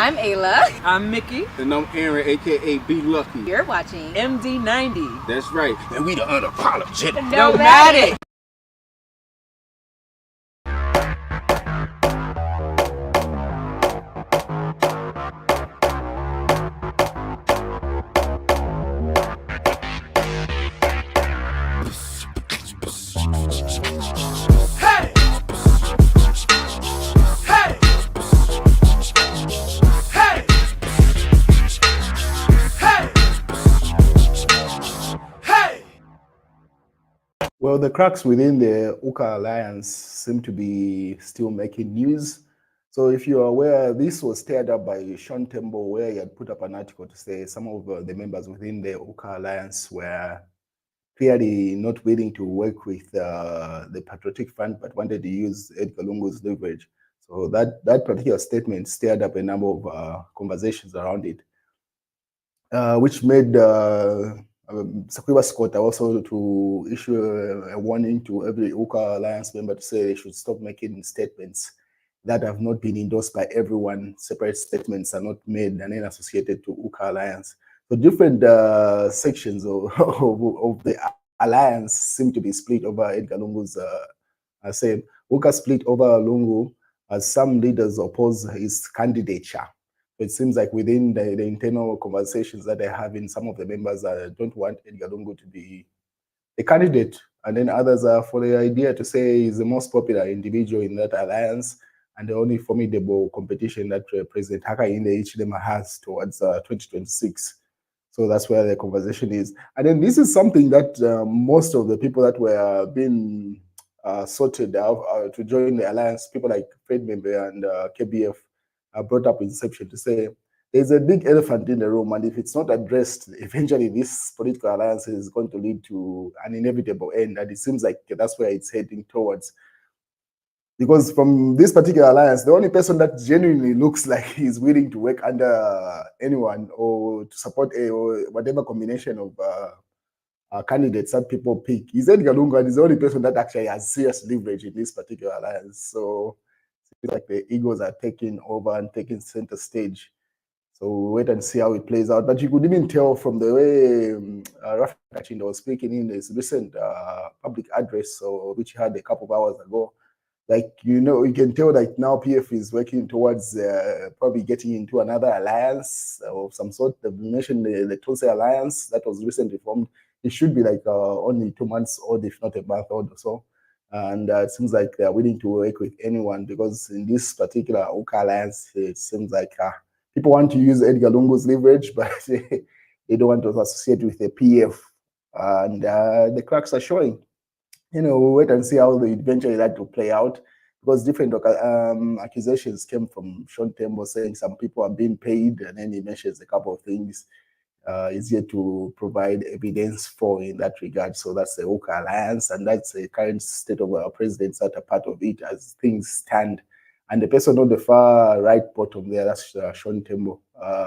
I'm Ayla. I'm Mickey. And I'm Aaron, aka Be Lucky. You're watching MD90. That's right. And we the unapologetic. Nomadic. Well, the cracks within the UKA alliance seem to be still making news. So if you're aware, this was stirred up by Sean Tembo, where he had put up an article to say some of the members within the UKA alliance were clearly not willing to work with the Patriotic Front, but wanted to use Edgar Lungu's leverage. So that particular statement stirred up a number of conversations around it, which made Sakwiba Scott also to issue a warning to every UKA Alliance member to say they should stop making statements that have not been endorsed by everyone. Separate statements are not made and then associated to UKA Alliance. So different sections of the alliance seem to be split over Edgar Lungu's say UKA split over Lungu as some leaders oppose his candidature. It seems like within the internal conversations that they have in some of the members don't want Edgar Lungu to be a candidate. And then others are for the idea to say he's the most popular individual in that alliance and the only formidable competition that President Hakainde Hichilema has towards 2026. So that's where the conversation is. And then this is something that most of the people that were being sorted out to join the alliance, people like Fred Membe and KBF, brought up inception to say there's a big elephant in the room, and if it's not addressed, eventually this political alliance is going to lead to an inevitable end, and it seems like that's where it's heading towards. Because from this particular alliance, the only person that genuinely looks like he's willing to work under anyone or to support or whatever combination of candidates that people pick is Edgar Lungu, and he's the only person that actually has serious leverage in this particular alliance. So it's like the egos are taking over and taking center stage. So we'll wait and see how it plays out. But you could even tell from the way Rafa Kachinda was speaking in his recent public address, which he had a couple of hours ago, like, you can tell that now PF is working towards probably getting into another alliance of some sort. They mentioned the Tulsi Alliance that was recently formed. It should be like only 2 months old, if not a month old or so. And it seems like they're willing to work with anyone because in this particular UKA alliance, it seems like people want to use Edgar Lungu's leverage, but they don't want to associate with the PF. And the cracks are showing. We'll wait and see how eventually that will play out, because different accusations came from Sean Tembo saying some people are being paid, and then he mentions a couple of things is yet to provide evidence for in that regard. So that's the UKA alliance, and that's the current state of our presidents that are part of it as things stand. And the person on the far right bottom there, that's Sean Tembo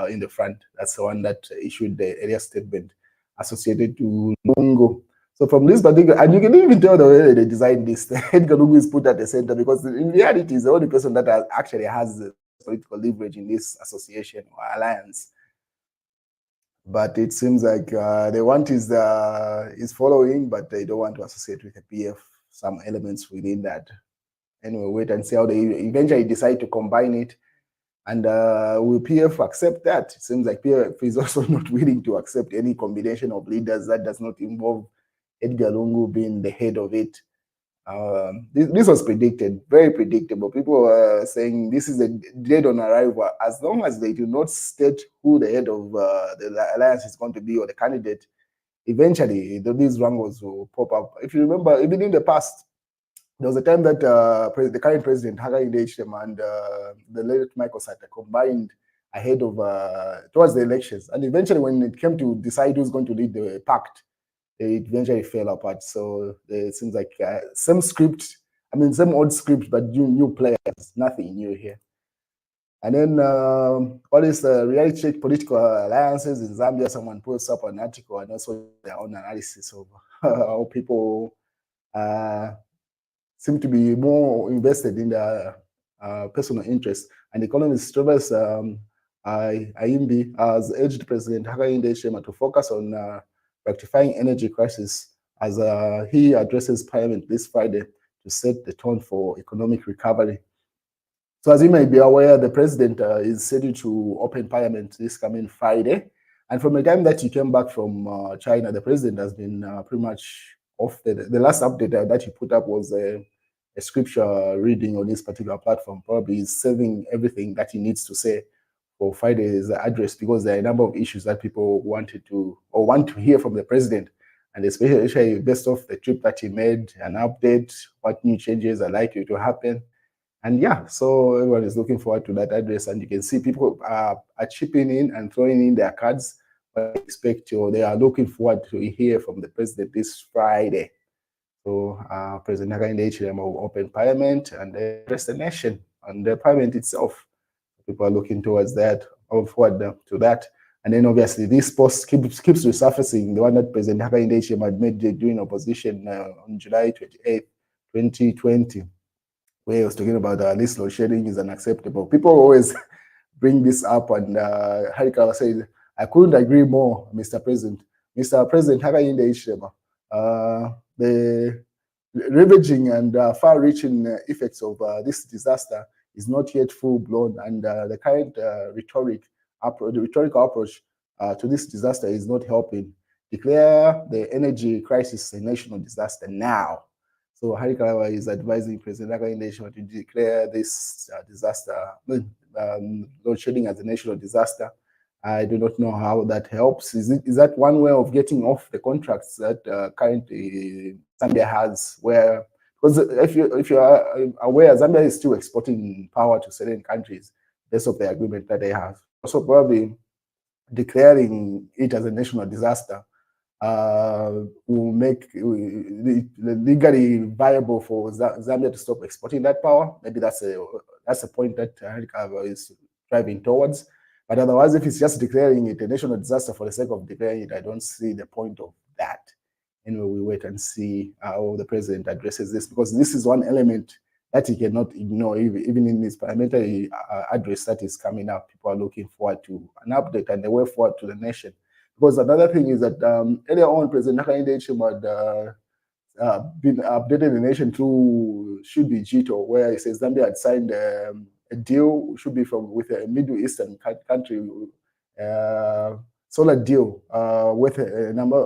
in the front. That's the one that issued the earlier statement associated to Lungu. So from this particular, and you can even tell the way they designed this, Edgar Lungu is put at the center because in reality, he's the only person that actually has the political leverage in this association or alliance. But it seems like they want his following, but they don't want to associate with the PF some elements within that. Anyway, wait and see how they eventually decide to combine it. And will PF accept that? It seems like PF is also not willing to accept any combination of leaders that does not involve Edgar Lungu being the head of it. This was predicted, very predictable. People were saying this is a dead on arrival. As long as they do not state who the head of the alliance is going to be or the candidate, eventually these wrangles will pop up. If you remember, even in the past, there was a time that the current president, Hakainde Hichilema, and the late Michael Sata combined ahead of towards the elections. And eventually, when it came to decide who's going to lead the pact, it eventually fell apart. So it seems like same script, same old script, but new players, nothing new here. And then all these reality check political alliances in Zambia, someone posts up an article and also their own analysis of how people seem to be more invested in their personal interests. And economist Travis IMB has urged President Hakainde Hichilema to focus on rectifying energy crisis as he addresses Parliament this Friday to set the tone for economic recovery. So as you may be aware, the president is scheduled to open Parliament this coming Friday. And from the time that he came back from China, the president has been pretty much off. The last update that he put up was a scripture reading on this particular platform. Probably he's saving everything that he needs to say for Friday's address, because there are a number of issues that people wanted to or want to hear from the president, and especially based off the trip that he made, an update, what new changes are likely to happen. And yeah, so everyone is looking forward to that address, and you can see people are chipping in and throwing in their cards. But expect, or they are looking forward to hear from the president this Friday. So President Hakainde Hichilema will open Parliament and address the nation and the Parliament itself. People are looking towards that, or forward to that. And then obviously this post keeps resurfacing, the one that President Hakainde Hichilema had made during opposition on July 28, 2020, where he was talking about this load shedding is unacceptable. People always bring this up, and Harikawa said, I couldn't agree more, Mr. President. Mr. President Hakainde Hichilema, the ravaging and far-reaching effects of this disaster is not yet full-blown, and the current rhetorical approach to this disaster is not helping. Declare the energy crisis a national disaster now. So Harikawa is advising President Hakainde Hichilema to declare this disaster, load shedding, as a national disaster. I do not know how that helps. Is that one way of getting off the contracts that currently Zambia has? Where, because if you are aware, Zambia is still exporting power to certain countries based on the agreement that they have. So probably declaring it as a national disaster will make it legally viable for Zambia to stop exporting that power. Maybe that's a point that Harikawa is driving towards. But otherwise, if it's just declaring it a national disaster for the sake of declaring it, I don't see the point of that. Anyway, we wait and see how the president addresses this, because this is one element that he cannot ignore. Even in his parliamentary address that is coming up, people are looking forward to an update and the way forward to the nation. Because another thing is that earlier on, President Hakainde Hichilema had been updating the nation through should be Jito, where he says Zambia had signed a deal, should be with a Middle Eastern country, solar deal with a number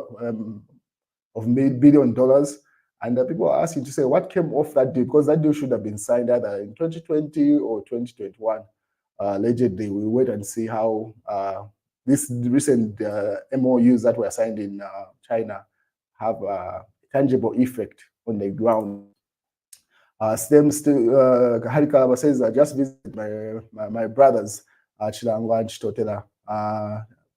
of $1 billion. And people are asking to say what came off that deal, because that deal should have been signed either in 2020 or 2021. Allegedly, we wait and see how these recent MOUs that were signed in China have a tangible effect on the ground. Harikawa says, I just visited my brothers, Chilangwa and Chitotela,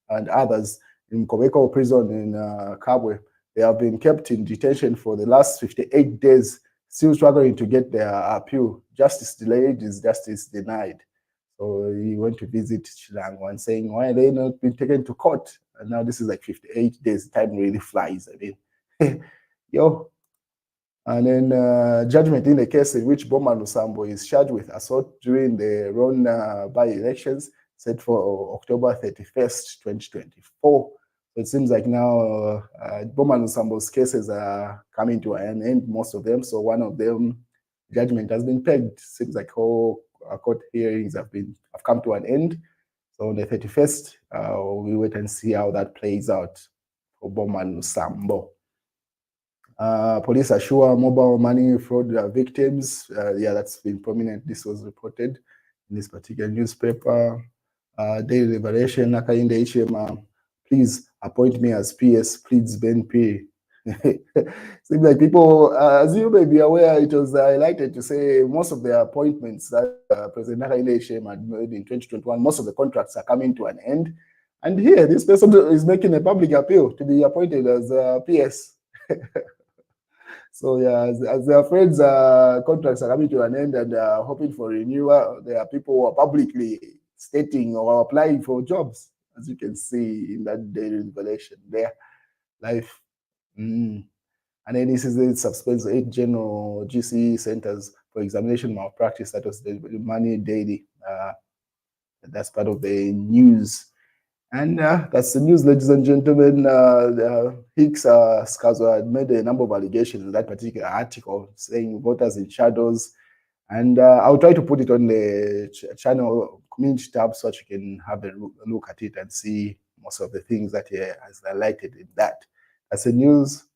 and others in Kobeko prison in Kabwe. They have been kept in detention for the last 58 days, still struggling to get their appeal. Justice delayed is justice denied. So he went to visit Chilangwa and saying, why are they not been taken to court? And now this is like 58 days. Time really flies. I mean, yo. And then judgment in the case in which Boma Lusambo is charged with assault during the Ron by-elections set for October 31st, 2024. So it seems like now Boma Lusambo's cases are coming to an end, most of them. So one of them, judgment has been pegged. Seems like all court hearings have come to an end. So on the 31st, we wait and see how that plays out for Boma Lusambo. Police assure mobile money fraud victims. Yeah, that's been prominent. This was reported in this particular newspaper. Daily Liberation, Hakainde Hichilema, please appoint me as PS, pleads Ben P. Seems like people, as you may be aware, it was highlighted to say most of the appointments that President Hakainde Hichilema had made in 2021, most of the contracts are coming to an end. And here, this person is making a public appeal to be appointed as PS. So yeah, as their friends' contracts are coming to an end and hoping for renewal, there are people who are publicly stating or applying for jobs, as you can see in that daily revelation there. Life. And then this is the suspends 8 general GC centers for examination malpractice. That was the money daily. That's part of the news. And that's the news, ladies and gentlemen. Hicks Skazwa had made a number of allegations in that particular article, saying voters in shadows. And I'll try to put it on the channel community tab so that you can have a look at it and see most of the things that he has highlighted in that. That's the news.